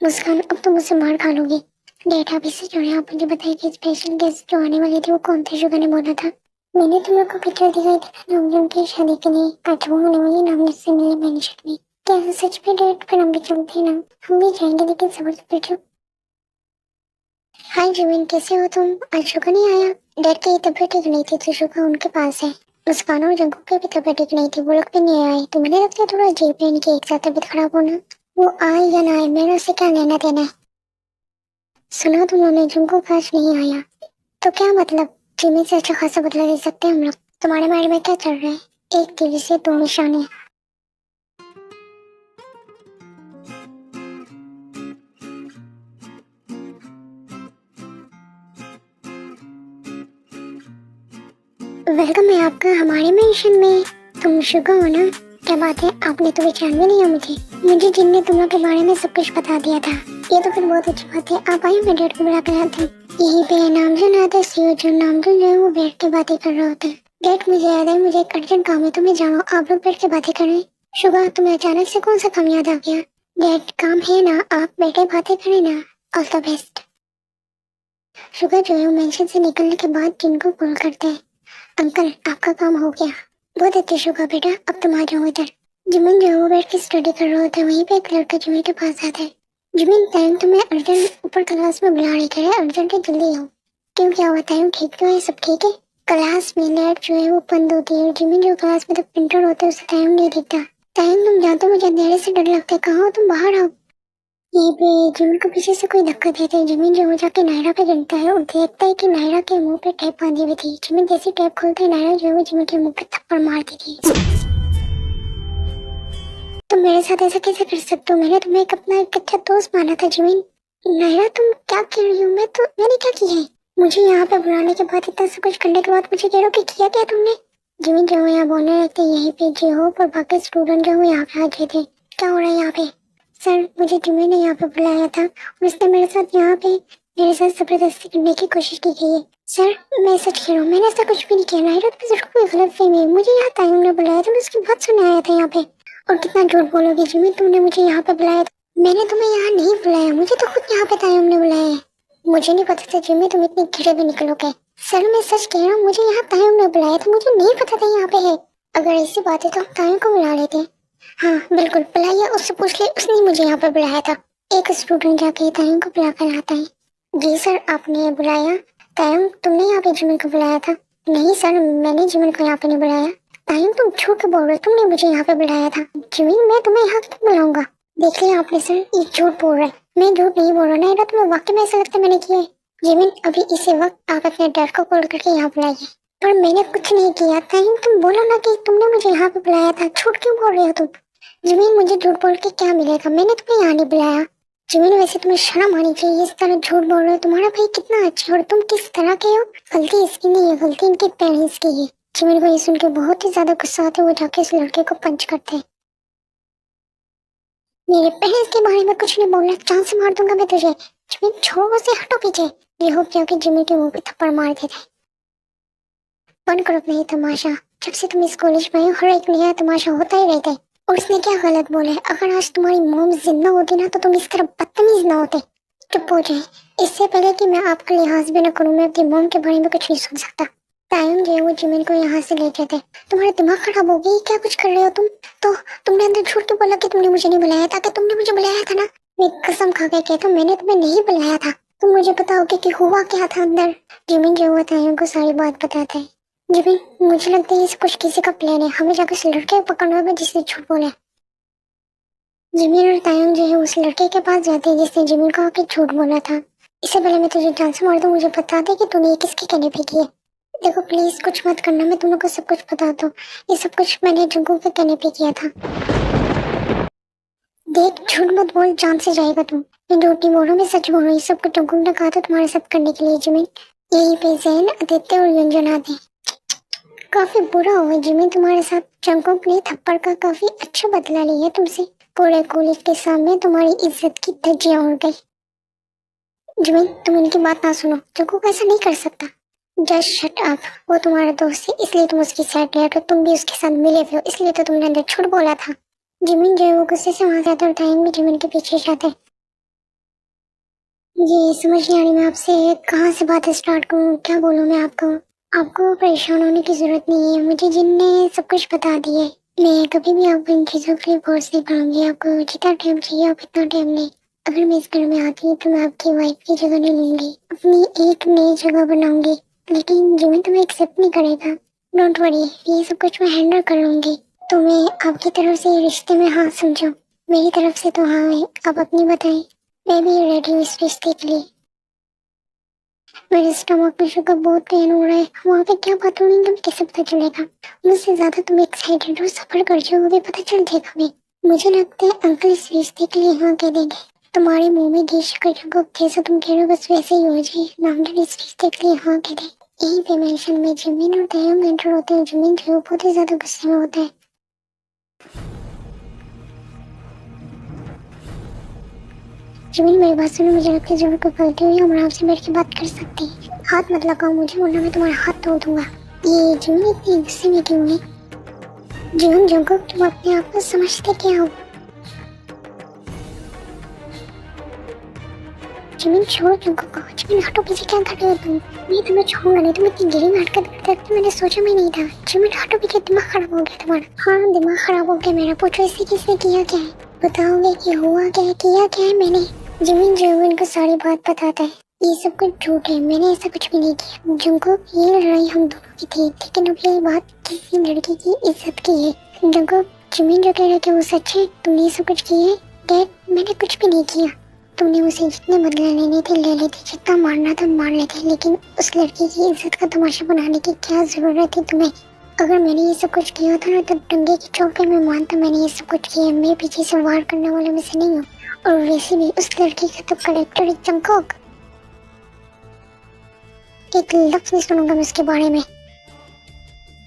मुस्कान अब तो मुझसे मार खा लोगे। डैड आप इससे जुड़े, आप मुझे बताइए कि स्पेशल गेस्ट जो आने वाले थे वो कौन थे। शुगर ने बोला था मैंने तुम लोग को पिक्चर दिखाई थी ना नामजुन की शादी के लिए, आज वो होने वाली नामजुन से मिले मैंशन में। क्या सच में डैड? फिर हम भी चलते हैं ना। हम भी जाएंगे लेकिन सबर से बैठो। हाय जिमिन, कैसे हो तुम? आज शुक्र नहीं आया। डैड की तबीयत ठीक नहीं थी तो शुक्र उनके पास है। मुस्कान और जंगू की भी तबीयत ठीक नहीं थी, वो लोग भी नहीं आए। तो मुझे लगता है थोड़ा अजीब है इनकी एक साथ तबीयत खराब होना। वो आए या ना आए मेरा उससे क्या लेना देना है। सुना तुम लोगों ने जंगू आज नहीं आया, तो क्या मतलब? जिमिन से अच्छा खासा बदला ले सकते हैं हम लोग। तुम्हारे माइंड में क्या चल रहा है? एक तीर से दो निशाने। वेलकम है आपका हमारे मेंशन में। तुम शुगर हो ना? क्या बात है, आपने तो पहचान भी नहीं है मुझे जिन ने तुम लोग के बारे में सब कुछ बता दिया था। ये तो फिर बहुत अच्छी बात है, आप आइए, मैं डैड को बुला कर आती हूँ। यहीं पे नामजुन आता है, जो नामजुन जो है वो बैठ के बातें कर रहा होता है। डैड मुझे याद है, मुझे एक अर्जेंट काम है, तो मैं जाऊँ, आप लोग बैठ के बातें कर रहे हैं। शुगर तुम्हें अचानक से कौन सा काम याद आ गया? डैड काम है ना, आप बैठे बातें करें ना। All the best. शुगर जो है वो मेंशन से निकलने के बाद जिनको कॉल करते हैं। अंकल आपका काम हो गया। बहुत अच्छी शुक्र बेटा, अब तुम आ जाओ इधर। जिमिन जो है वो बैठ के स्टडी कर रहा होता है, वहीं पे एक लड़का जिमिन के पास आता है। जिमिन टाइम तुम्हें अर्जेंट ऊपर क्लास में बुला रही है, अर्जेंट है, जल्दी आओ। क्यों क्या हुआ टाइम? ठीक तो है, सब ठीक है? क्लास में लैब जो है वो बंद होती है, जिमिन जो क्लास में प्रिंटर होता है उसे टाइम नहीं दिखता। टाइम तुम जानते हो मुझे अंधेरे से डर लगता है, कहाँ हो तुम? बाहर आओ। यहीं पे जिमिन को पीछे से कोई धक्का देते हैं। जिमिन जो हो जाके नायरा पे गिरता है और देखता है कि नायरा के मुंह पे टेप बांधी हुई थी। जिमिन जैसे टेप खोलते है, नायरा जो है वो जिमिन के मुंह पे थप्पड़ मारती थी। तुम मेरे साथ ऐसा कैसे कर सकते हो? मैंने तुम्हें एक अपना एक अच्छा दोस्त माना था जिमिन। नायरा तुम क्या कह रही हो? मैंने क्या किया है? मुझे यहाँ पे बुलाने के बाद, इतना सब कुछ करने के बाद मुझे कह रहे हो कि किया क्या तुमने? जिमिन जो है यहाँ बोलने लगते यहीं पे जे होप और बाकी स्टूडेंट जो है यहाँ पे आ गए थे। क्या हो रहा है यहाँ पे? सर मुझे जिमी ने यहाँ पे बुलाया था और उसने मेरे साथ यहाँ पे मेरे साथ जबरदस्ती करने की कोशिश की गई है। सर मैं सच कह रहा हूँ, मैंने ऐसा कुछ भी नहीं किया। नायरा तुम्हें जरूर कोई गलत फहमी है। मुझे यहाँ तायुम ने बुलाया था, मैं उसकी बात सुनने आया था यहाँ पे। और कितना झूठ बोलोगे जिमी, तुमने मुझे यहाँ पे बुलाया था? मैंने तुम्हें यहाँ नहीं बुलाया, मुझे तो खुद यहाँ पे तायुम ने बुलाया है। मुझे नहीं पता था जिमी तुम इतनी घिरे भी निकलोगे। सर मैं सच कह रहा हूँ, मुझे यहाँ तायुम ने बुलाया था, मुझे नहीं पता था यहाँ पे है। अगर ऐसी बात है तो हम तायुम को बुला लेते हैं। हाँ बिल्कुल बुलाइए, उससे पूछ ले, उसने मुझे यहाँ पर बुलाया था। एक स्टूडेंट जाके तायुम को बुला कर आता है। जी सर आपने बुलाया? तायुम तुमने यहाँ पे जिमिन को बुलाया था? नहीं सर मैंने जिमिन को यहाँ पे नहीं बुलाया। तायुम तुम झूठ बोल रहे हो, तुमने मुझे यहाँ पे बुलाया था। जिमिन मैं तुम्हें यहाँ क्यों बुलाऊंगा? देख लिया आपने सर, ये झूठ बोल रहा है। मैं झूठ नहीं बोल रहा ना, तुम्हें वाकई में ऐसा लगता है मैंने किया है? जिमिन अभी इसी वक्त आप अपने डैड को कॉल करके यहाँ बुलाइए। पर मैंने कुछ नहीं किया। तायुम तुम बोलो ना कि तुमने मुझे यहाँ पे बुलाया था, झूठ क्यों बोल रहे हो तुम? जिमिन मुझे झूठ बोल के क्या मिलेगा, मैंने तुम्हें यहाँ नहीं बुलाया। जिमिन वैसे तुम्हें शर्म आनी चाहिए, इस तरह झूठ बोल रहे हो। तुम्हारा भाई कितना अच्छा है और तुम किस तरह के हो। गलती इसकी नहीं है, गलती इनके पेरेंट्स की है। जिमिन को ये सुन के बहुत ही ज्यादा गुस्सा आता है, वो जाके इस लड़के को पंच करते हैं। मेरे पेरेंट्स के बारे में कुछ नहीं बोलना, चांद से मार दूंगा मैं तुझे। जिमिन छोड़ो से, हटो पीछे। ये हो गया कि जिमिन के मुंह पे थप्पड़ मार देते हैं। बंद करो अपना ये तमाशा, जब से तुम इस कॉलेज में हो हर एक नया तमाशा होता ही रहता है। और उसने क्या गलत बोला है? अगर आज तुम्हारी मॉम जिंदा होती ना तो तुम इस तरह बदतमीज ना होते। चुप हो जाए। इससे पहले कि मैं आपका लिहाज भी न करूँ, मैं अपनी मॉम के बारे में कुछ नहीं सुन सकता। टाइम जो है वो जिमिन को यहाँ से ले जाते। तुम्हारा दिमाग खराब हो गया, क्या कुछ कर रहे हो तुम? तो तुमने अंदर झूठ क्यों बोला कि तुमने मुझे नहीं बुलाया था? कि तुमने मुझे बुलाया था ना? मैं कसम खा के कहता हूँ, मैंने तुम्हें नहीं बुलाया था। तुम मुझे बताओगे कि हुआ क्या था अंदर? जिमिन जो हुआ था उनको सारी बात बताता है। जिमिन, मुझे लगता है ये कुछ किसी का प्लान है, हमें जाकर उस लड़के को पकड़ना होगा जिसने झूठ बोला। जिमिन और तायंग जो है उस लड़के के पास जाते हैं जिसने जिमिन को आके झूठ बोला था। इससे पहले मैं तुझे जान से मार दूं, मुझे बता दे कि तूने ये किसके कहने पे की है। देखो प्लीज कुछ मत करना, मैं तुम लोग को सब कुछ बता दूं। ये सब कुछ मैंने जंगू के कहने पे किया था। देख झूठ मत बोल, जान से जाएगा तुम। मैं झूठ नहीं बोल रहा, मैं सच बोल रही हूँ। ये सब कुछ जंगू ने कहा था तुम्हारे साथ करने के लिए जिमिन। यही पे जैन, आदित्य और यंजन आते। काफी बुरा हुआ जिमिन तुम्हारे साथ। जंगू ने थप्पड़ का काफी अच्छा बदला लिया तुमसे। पूरे कॉलेज के सामने तुम्हारी इज्जत की धज्जियां उड़ गई। जिमिन तुम इनकी बात ना सुनो, जंगू ऐसा नहीं कर सकता। Just shut up. वो तुम्हारा दोस्त है इसलिए तुम उसकी साइड ले, तो तुम भी उसके साथ मिले हुए हो इसलिए तो तुमने अंदर झूठ बोला था। जिमिन जो है वो गुस्से से वहां जाता है और टाइम भी जिमिन के पीछे जाता है। ये समझ नहीं आ रही मैं आपसे कहाँ से बात स्टार्ट करूँ, क्या बोलूँ मैं आपको। आपको परेशान होने की जरूरत नहीं है, मुझे जिन ने सब कुछ बता दिया है। मैं कभी भी आपको इन चीज़ों के लिए फोर्स नहीं करूँगी। आपको जितना टाइम चाहिए आप इतना टाइम लें। अगर मैं इस घर में आती हूँ तो मैं आपकी वाइफ की जगह नहीं लूंगी, अपनी एक नई जगह बनाऊंगी। लेकिन जिमिन तुम्हें एक्सेप्ट नहीं करेगा। डोंट वरी, ये सब कुछ मैं हैंडल कर लूंगी। तो मैं आपकी तरफ से ये रिश्ते में हाँ समझो। मेरी तरफ से तो हाँ है, आप अपनी बताएं। मैं भी रेडी हूँ इस रिश्ते के लिए। मेरे स्टमक में शुगर बहुत पेन हो रहा है, वहाँ पे क्या बात होनी तुम्हें कैसे पता चलेगा? मुझसे ज्यादा तुम एक्साइटेड हो, सफर कर जो भी पता चल जाएगा हमें। मुझे लगता है अंकल इस रिश्ते के लिए हाँ कह देंगे। तुम्हारे मुंह में घी शक्कर जगह जैसा तुम कह रहे हो बस वैसे ही हो जाए, नामडर इस रिश्ते के लिए हाँ कह दे। यही पे मेंशन में जमीन और तयम एंटर होते हैं। जमीन जो है वो बहुत ही ज्यादा गुस्से में होता है। जमीन मेरी बात सुनो, मुझे लगता है जरूर कोई गलती हुई, हम आपसे बैठ के बात कर सकते हैं। हाथ मत लगाओ मुझे वरना मैं तुम्हारा हाथ तोड़ दूंगा। ये जमीन इतनी गुस्से में क्यों है? जीवन जोको तुम अपने आप को समझते क्या हो? जमीन छोड़ो जोको को। जमीन हटो, पीछे क्या कर रहे हो तुम? मैं तुम्हें छोड़ूंगा नहीं, तुम इतनी गिरी में हरकत करते तो मैंने सोचा भी नहीं था। जमीन हटो पीछे, दिमाग खराब हो गया तुम्हारा? हाँ दिमाग खराब हो गया मेरा। पूछो इससे किसने किया क्या है? बताओगे कि हुआ क्या है, किया क्या है मैंने? जमीन जमीन को सारी बात बताता है। ये सब कुछ झूठ है, मैंने ऐसा कुछ भी नहीं किया। जिनको ये लड़ाई हम दोनों की थी, लेकिन अब ये बात किसी लड़की की इज्जत की है। जिनको जमीन जो कह रहे थे वो सच है, तुमने ये सब कुछ किया है। डैड मैंने कुछ भी नहीं किया। तुमने मुझसे जितने बदले लेने थे ले लेते, जितना मारना था मार लेते, लेकिन उस लड़की की इज्जत का तमाशा बनाने की क्या जरूरत थी तुम्हें? अगर मैंने ये सब कुछ किया था ना तो डंगे की चोट पे मैं मानता मैंने ये सब कुछ किया। मैं पीछे से वार करने वाले में से नहीं हूँ। और वैसे भी उस लड़की का तो करेक्टर एक चंकोक। एक लफ्ज नहीं सुनूंगा मैं उसके बारे में।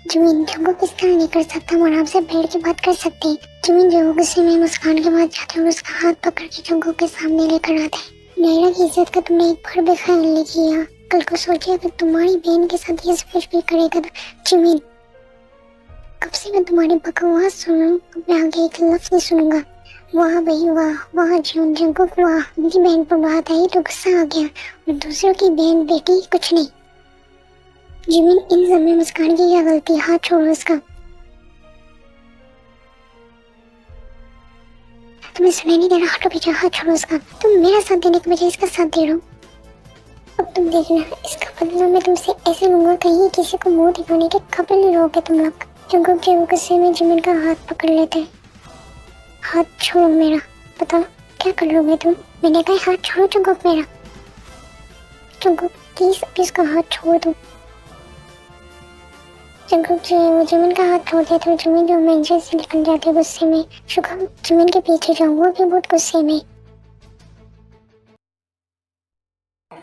जमीन जंगो किस तरह नहीं कर सकता, हम आराम से बैठ के बात कर सकते हैं। जमीन जो गुस्से में मुस्कान के बाद जाते हैं और उसका हाथ पकड़ के जंगो के सामने लेकर आते हैं। नैरा की इज्जत का तुमने एक बार भी ख्याल नहीं किया। कल को सोचिए अगर तुम्हारी बहन के साथ ये सब कुछ भी करेगा तो। जमीन कब से मैं तुम्हारी बकवास सुन रहा हूँ, मैं आगे एक लफ्ज नहीं सुनूंगा। वाह भाई वाह, वाह जीवन जंगो वाह। मेरी बहन पर बात आई तो गुस्सा आ गया, और दूसरों की बहन बेटी कुछ नहीं। जिमिन इन सब में मुस्कान की क्या गलती? हाथ छोड़ो उसका। तुम्हें सुनाई नहीं दे रहा? हटो पीछे, हाथ छोड़ो उसका। तुम मेरा साथ देने के बजाय इसका साथ दे रहे हो। अब तुम देखना, इसका बदला मैं तुमसे ऐसे लूंगा कहीं किसी को मुंह दिखाने के काबिल नहीं रहोगे तुम लोग। जंगो के गुस्से में जिमिन का हाथ पकड़ लेते हैं। हाथ छोड़ो मेरा। बताओ क्या कर लोगे तुम? मैंने कहा हाथ छोड़ो जंगो मेरा। जंगो प्लीज अभी उसका हाथ छोड़ दो। जंगल जो है वो जमीन का हाथ छोड़ दिया तो जमीन जो मैनेजर से निकल जाती है गुस्से में। शुक्र जमीन के पीछे जाऊँ, वो भी बहुत गुस्से में।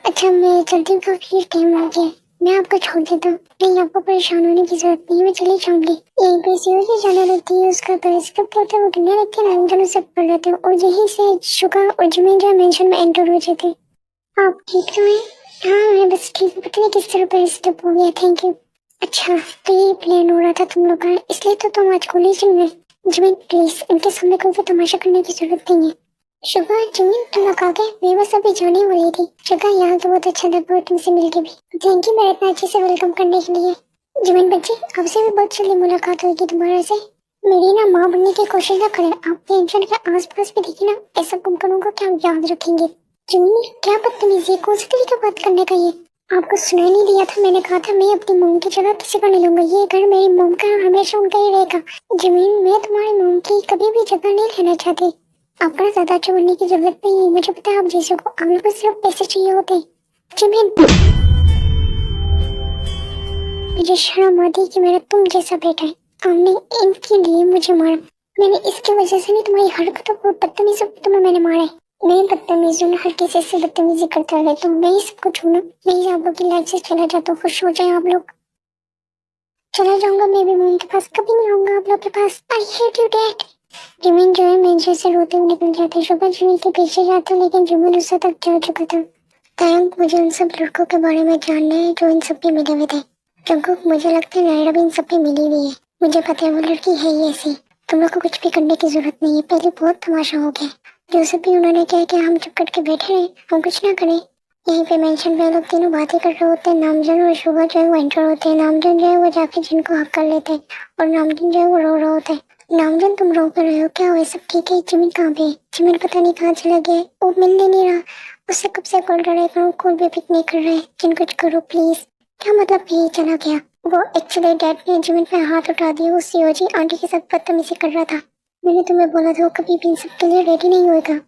अच्छा मैं चलती हूँ, काफी टाइम हो गया, मैं आपको छोड़ देता हूँ। नहीं आपको परेशान होने की जरूरत नहीं है, मैं चली जाऊंगी। यहीं पे सीओजी जाना रहती है, उसका पेरिस्कोप होता है वो गिरने रहती है, हम दोनों सब पढ़ लेते हैं और यहीं से शुक्र और जमीन जो मेंशन में एंटर हो जाते हैं। आप ठीक तो हैं? हाँ मैं बस ठीक हूँ, पता नहीं किस तरह पेरिस्कोप हो गया। Thank you. अच्छा तो ये प्लान हो रहा था तुम लोग का, इसलिए तो तुम आज कॉलेज में। जमीन प्लीज इनके सामने कोई भी तमाशा करने की जरूरत नहीं है। शुगर जिमिन तुम लोग आ गए। मैं बस अभी जाने वाली थी। जगह यहाँ तो बहुत अच्छा लगा और तुमसे मिलके भी थैंक यू मेरा इतना अच्छे से वेलकम करने के लिए। जिमिन बच्ची आपसे भी बहुत जल्दी मुलाकात होगी दोबारा से। मेरी ना माँ बनने की कोशिश ना करें। आप टेंशन के आसपास भी देखिए ना ऐसा कम करूँगा क्या आप याद रखेंगे। जिमिन क्या बदतमीजी है, कौन सा तरीका बात करने का ये। आपको सुनाई नहीं दिया था, मैंने कहा था मैं अपनी मोम की जगह किसी को नहीं लूंगा। ये घर मेरी मोम का हमेशा उनका ही रहेगा। जमीन मैं तुम्हारी मोम की कभी भी जगह नहीं लेना चाहती। आपको ना ज्यादा अच्छा बनने की जरूरत नहीं है। मुझे पता है आप जैसे को आप लोगों को सिर्फ पैसे चाहिए होते हैं। जमीन मुझे शर्म आती है कि मेरा तुम जैसा बेटा है। आपने इनके लिए मुझे मारा। मैंने इसकी वजह से नहीं तुम्हारी हरकतों को बदतमीजी तुम्हें मैंने मारा है। मैं बदतमीज हूँ, हर किसी से बदतमीजी करता रहता हूँ। मैं ही सब कुछ हूँ ना। प्लीज आप लोग की लाइफ से चला जाता हूँ, खुश हो जाए आप लोग। चला जाऊंगा मैं भी मम्मी के पास, कभी नहीं आऊंगा आप लोग के पास। I hate you dad. Jimin जो है मेरे से रोते हुए निकल जाते। शुगर जिमिन के पीछे जाता लेकिन जिमिन उससे तक जा चुका था। तयंग मुझे उन सब लड़कों के बारे में जानना है जो इन सब पे मिले हुए थे। जंगकुक मुझे लगता है नायरा भी इन सब पे मिली हुई है। मुझे पता है वो लड़की है ही ऐसी। तुम लोग को कुछ भी करने की जरूरत नहीं है, पहले बहुत तमाशा हो गया। जो सब भी उन्होंने कहा कि हम चुप करके बैठे रहे, हम कुछ ना करें। यहीं पे मेंशन पे लोग तीनों बातें कर रहे होते हैं। नामजन और शुगर जो है वो एंटर होते हैं। नामजन जो है वो जाके जिनको हक कर लेते हैं और नामजन जो है वो रो रहा होता है। नामजन तुम रो कर रहे हो, क्या हुआ, सब ठीक है। जिमिन कहाँ पे है? जिमिन पता नहीं कहाँ चला गया, वो मिलने नहीं रहा। उससे कब से कॉल कर रहे हैं, कॉल भी पिक नहीं कर रहे हैं। जिन कुछ करो प्लीज। क्या मतलब ये चला गया? वो एक्चुअली डैड ने जिमिन पे हाथ उठा दिया। वो सीओजी आंटी के साथ बदतमीजी कर रहा था। मैंने तुम्हें बोला था वो कभी भी इन सब के लिए रेडी नहीं होएगा।